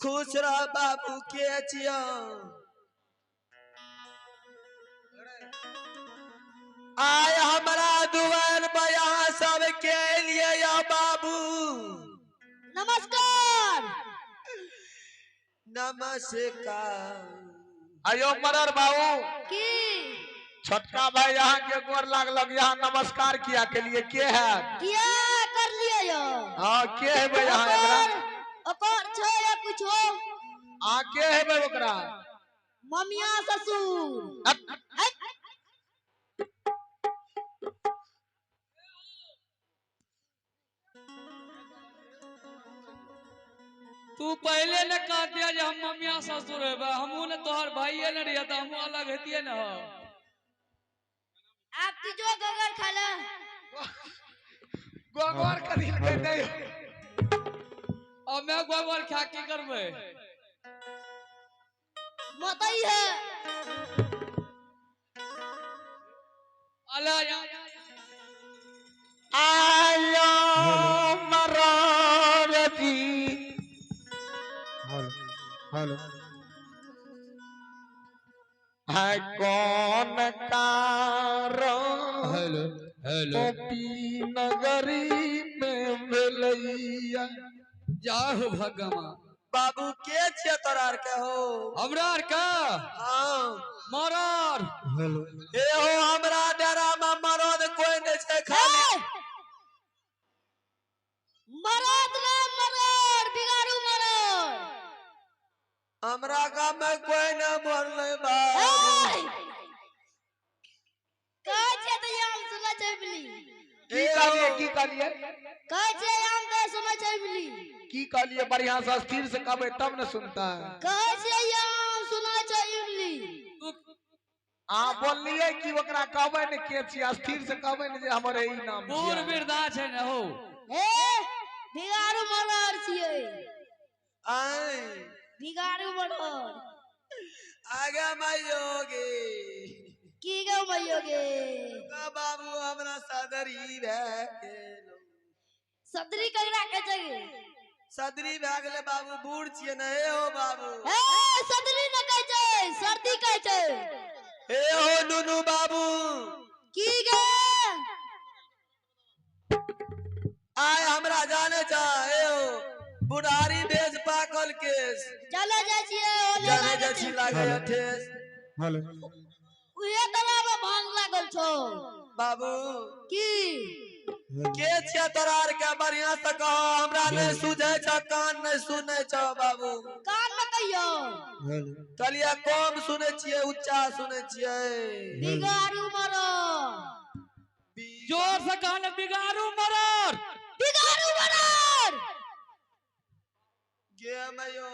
खुश रह बाबू के छिया आय हमारा दुआर पर यहाँ सब के लिए या बाबू नमस्कार। नमस्कार। आयो मरर बाबू की छोटका भाई यहाँ के गोर लागलक यहाँ नमस्कार किया के लिए के है किया कर लिए यो हाँ के है भाई यहाँ एकरा ओकर छो या कुछो आ के है भाई ओकरा ममिया ससुर तू पहले न कह दिया जे हम मम्मिया ससुर है हमू ने तोहर भाई न रहिया तो हमू अलग हेतिए न हो आप तीजो गगर खाला गोबर कदी के नहीं अब मैं गोबर खा के करबे मतई है अला आयो मरर जी हेलो है कौन कारो हेलो हेलो गोपी नगरी में मिलैया जाहो भगमा बाबू के छिया तोरार के हो हमरा आर का हाँ मरर हेलो ए हो हमरा डरा में मरद कोई नहीं छे खाली मरद ना मरद बिगाड़ू मरद हमरा गांव में कोई न मरले बाबू कह छे त हम सुना छै बिली की कहलिए कह छे हम त सुना छै बिली की कहलिए बढ़िया से स्थिर से कहबे तब न सुनता है कह छे हम सुना छै बिली आ बोललिए कि ओकरा कहबे न के छी स्थिर से कहबे न जे हमरे ई नाम बूढ़ वृद्धा छै न हो ए बिगाड़ू मरद छिए आय बिगाड़ू मरद आगे मायोगे की गो मयोगे का बाबू हमरा सदरी भे गेलो सदरी कगरा के जगे सदरी भे गेले बाबू बूढ़ छिए न हे हो बाबू ए सदरी न कह छै सर्दी कह छै हे हो नुनू बाबू की गे आय हमरा जाने चाहे हो बुढ़ारी भेज पाकल केस चले जाय छिए ओले जाने जा छी लागे ठेस हेलो उहे तला में भांग लागल छो बाबू की के छिया तोरार के बढ़िया से कहो हमरा नहीं सुझे छ कान नहीं सुने छ बाबू कान में कहियो हेलो कहलिए कम सुने छिए उच्चा सुने छिए बिगाड़ू मरो जोर से कहने बिगाड़ू मरर बिगाड़ू मरो गे मयो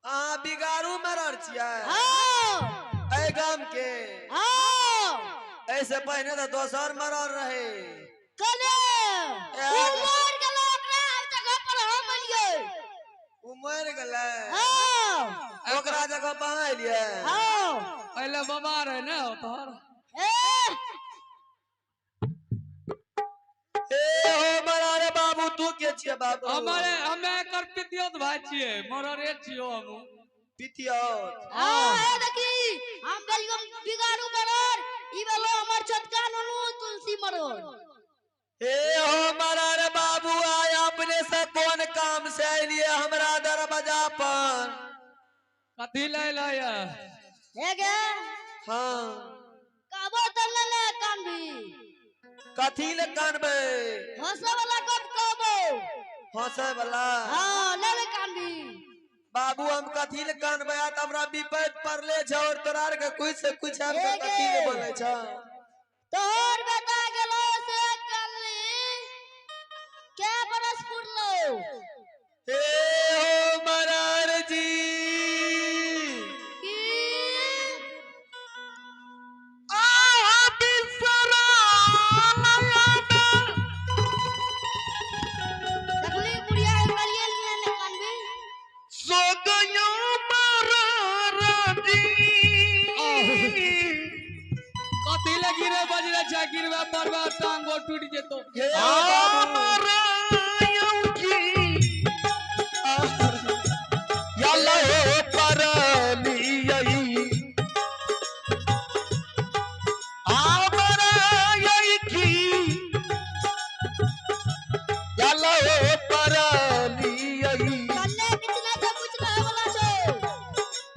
आ बिगाड़ू मरर छिए हां ए गाम के हां ऐसे पहले तो दोसर मरर रहे कने उमर के लोग ना जगह पर हम बनिए उमर गेले हां ओकरा जगह पर आइलिए हां पहले बाबा रहे न तोहर ए हो बड़ारे बाबू तू के छिए बाबू हमे कर पितियत भाई छिए मररे छियो हमू पितिया हां देखी हम गलियम बिगाड़ू मरर ई बेलो हमर छोटका ननू तुलसी मरर हे हो बड़ारे बाबू आय अपने से कौन काम से आइलिए हमरा दरवाजा पर कथी ले लाया हे गे हां काबो तले ले कान भी कथी ले कानबे हंसे वाला कब काबो हंसे वाला हां ले ले कान भी बाबू हम कथी ले कानबे आ त हमरा विपद पड़ले छ और तोरार के कुछ से कुछ हम हे कथी ले गे। बोले छ तोर बेटा गेलो से कल्ली क्या बरस पुरलो हे हो मरार जी की तकली बुढ़िया गलिए ले ले कान भी सो गयो मरर जी कथी ले गिरे बजरे छ गिरवा परवा टांगो टूट जेतो हे हो बाबू मरर जी लो परलियई कन्ने कितना से कुछ रहे वाला छे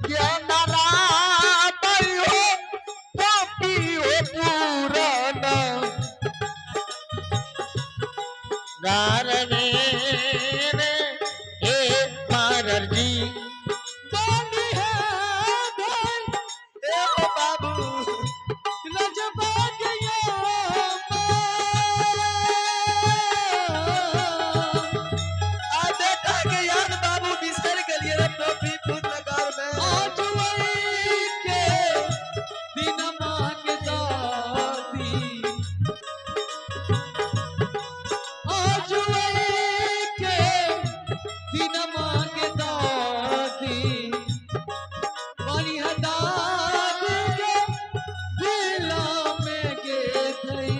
क्या नारा बई हो पापी हो पुराना गारने ने ए मारर जी बानी है भाई ए हो बाबू रजबा गया आ बेटा के याद बाबू बिसर गेलिए रे टोपी फूट नगर में आज वही के दिन मांगता थी आज वही के दिन मांगता थी पानी हदाद के दिला में के थई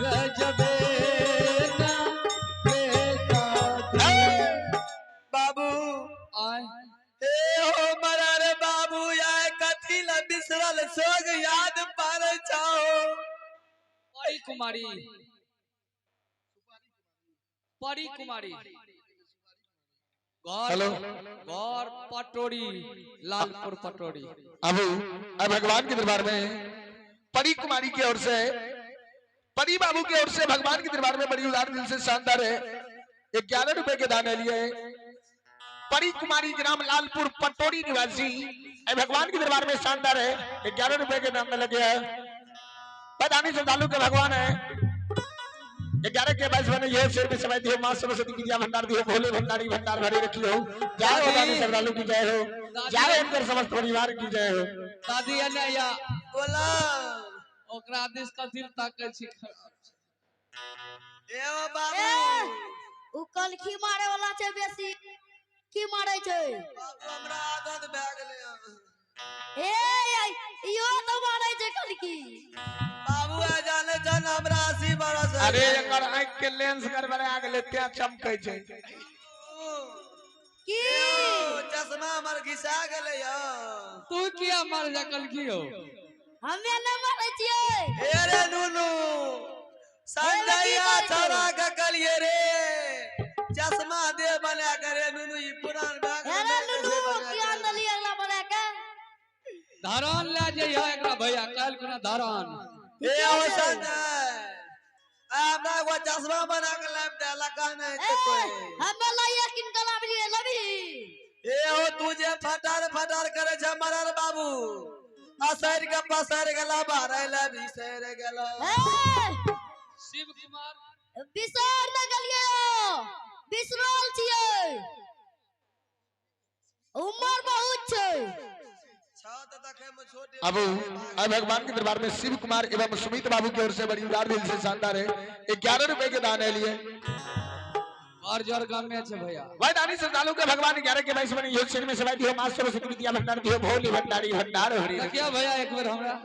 रजबे ना बेटा थी बाबू आय ए हो मरा रे बाबू आए कथी ला बिसरल सोग याद पार चाहो परी कुमारी परी कुमारी गौर हेलो। गौर पटोरी लालपुर पटोरी अबू अब भगवान के दरबार में परी कुमारी की ओर से परी बाबू की ओर से भगवान के दरबार में बड़ी उदार दिल से शानदार है 11 रुपए के दान लिए परी कुमारी ग्राम लालपुर पटोरी निवासी भगवान के दरबार में शानदार है 11 रुपए के दाम में लगे है पदानी श्रद्धालु के भगवान है 11 के 22 बने ये शेर में समय दियो मां सरस्वती विद्या भंडार दियो भोले भंडारी भंडार भरे रखियो जय हो दानी श्रद्धालु की जय हो जय उनकर समस्त परिवार की जय हो दादी अनैया बोला ओकरा दिस का दिल ताकै छी ए हो ए बाबू उ कलखी मारे वाला छे बेसी की मारे छे बाबू हमरा आदत भए गेलै ए यो तो मारे छे कलखी बाबू आ जाने जन हमरा 80 बरस है। अरे एकर आंख के लेंस गड़बड़ा गेले त्या चमकै छै की ओ, चश्मा हमर घिसा गेलै यो तू किया मार जा कल की हो हमे न मारे छिए ए रे नुनू संजैया छोरा के कलिए रे चश्मा दे बना करे नुनू ई पुरान बैग अरे लुलु किया नली अगला बना के धारान ले जइहा एकरा भैया काल खुना धारान ए ओ संजय हमरा वो चश्मा बना के लाइव दे लगा नहीं तो कोई हमे लाइए किन कला लिए लबी ए हो तुझे फटार फटार करे छ मरर बाबू असर के पसर गेला बाहर ला बिसर गेलो ए शिव कुमार बिसर न गलिए बिसरल छिए उम्र बहुत छे छत देखे में छोटे अबू अब भगवान के दरबार में शिव कुमार एवं सुमित बाबू की ओर से बड़ी उदार दिल से शानदार है 11 रुपए के दान है लिए और जोर गाम में छे भैया वह दानी श्रद्धालु के भगवान 11 के 22 बने योग शेर में समय दियो मां सरस्वती विद्या भंडार दियो भोले भंडारी भंडार हरि क्या भैया एक बार हमरा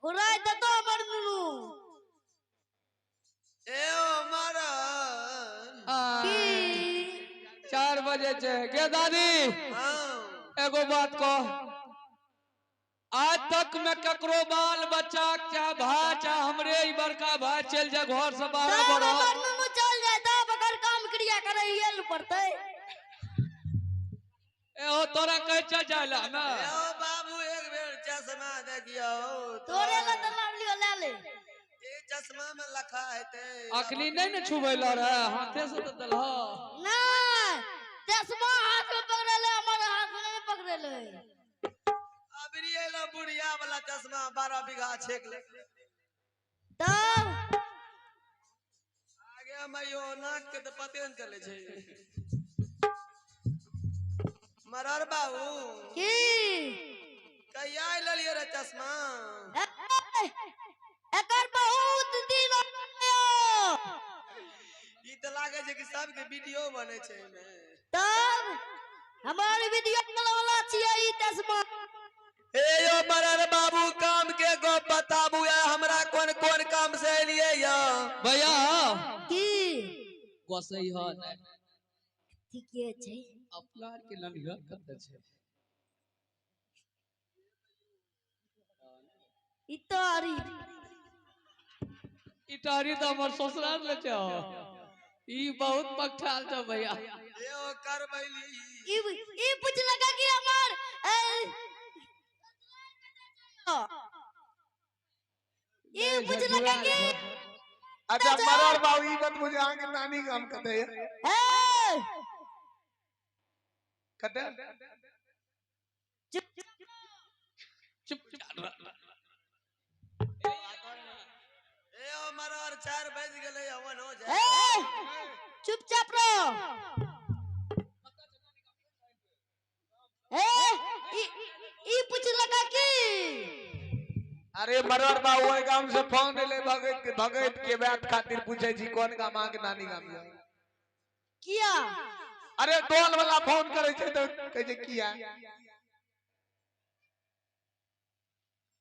उड़ाई दे तो हमर नुनु ए ओ मरन की 4 बजे छे के दादी हां एगो बात कह आज तक मैं ककरो बाल बच्चा क्या भाई चाहे हमरे ही बड़का भाई चल जा घर से 12 तब बरस हमर नुनु चल जाए तब अगर काम क्रिया करे ये ल पड़ते ए हो तोरा कह चा जाला ना ए ओ बाबू एक बेर चश्मा देखियो तोरे ला तो लाभ लियो ले ले ए चश्मा में लिखा हेते अखनी नहीं न छुबैला रे हाथे से तो दलहा ना चश्मा हाथ में पकड़े ले हमर हाथ में नहीं पकड़े ले अबरी एलो बुढ़िया वाला चश्मा 12 बीघा छेक ले तब आगे मयो नाक के तो पते न चले छे मरर बाबू की कहिया लेलिए रे चश्मा एकर बहुत दिन हो गयो। ई त लागे छै कि सबके वीडियो बने छै में तब हमार वीडियो वाला छिए ई चश्मा ए यो मरर बाबू काम के गो बताबू या हमरा कोन कोन काम से एलिए या भैया की गोसई ह नै ठीके छै अपना के लंघा कत छै इतारी इटारी तो हमर ससुराल ले जाओ ई बहुत पकठाल छ भैया ए ओ करबैली ई पूछ लगा कि हमार ई पूछ लगा कि अच्छा मरर बाबू ई बात मुझे आगे नानी काम कहते हैं कहते हैं चुप चुप ए ओ मरर 4 बज गेलै हवन हो जाए चुपचाप रहो ई पूछ लगा कि अरे मरर बाबू ओइ गांव से फोन ले भगत के बात खातिर पूछे छी कौन गांव के नानी गांव जाए किया अरे टोल वाला फोन करे छै तो कहे छै किया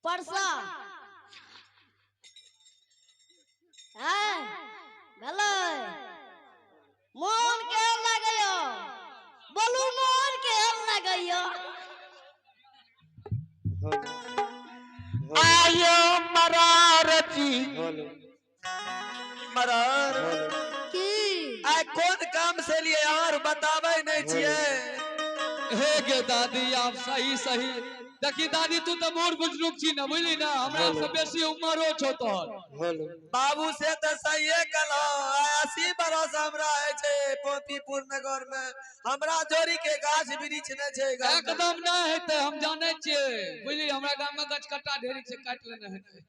परसा भले मोहन के लगैयो बोलू मोहन के लगैयो आयो मरर जी मरर की आ कोन काम से लिए यार बताबै नहीं छिए हे गे दादी आप सही सही देखी दादी तू तो मोर बुजुर्ग छी ना बुझली ना हमरा से बेसी उम्र छो तोहर बाबू से तो सही कलो 80 बरस हमरा है छे पोतीपुर नगर में हमरा जोरी के गाछ वृक्ष न छे गाम में। एकदम ना हेते हम जाने छिए बुझली हमरा गांव में गछ कट्टा ढेरी से काट लेने हेते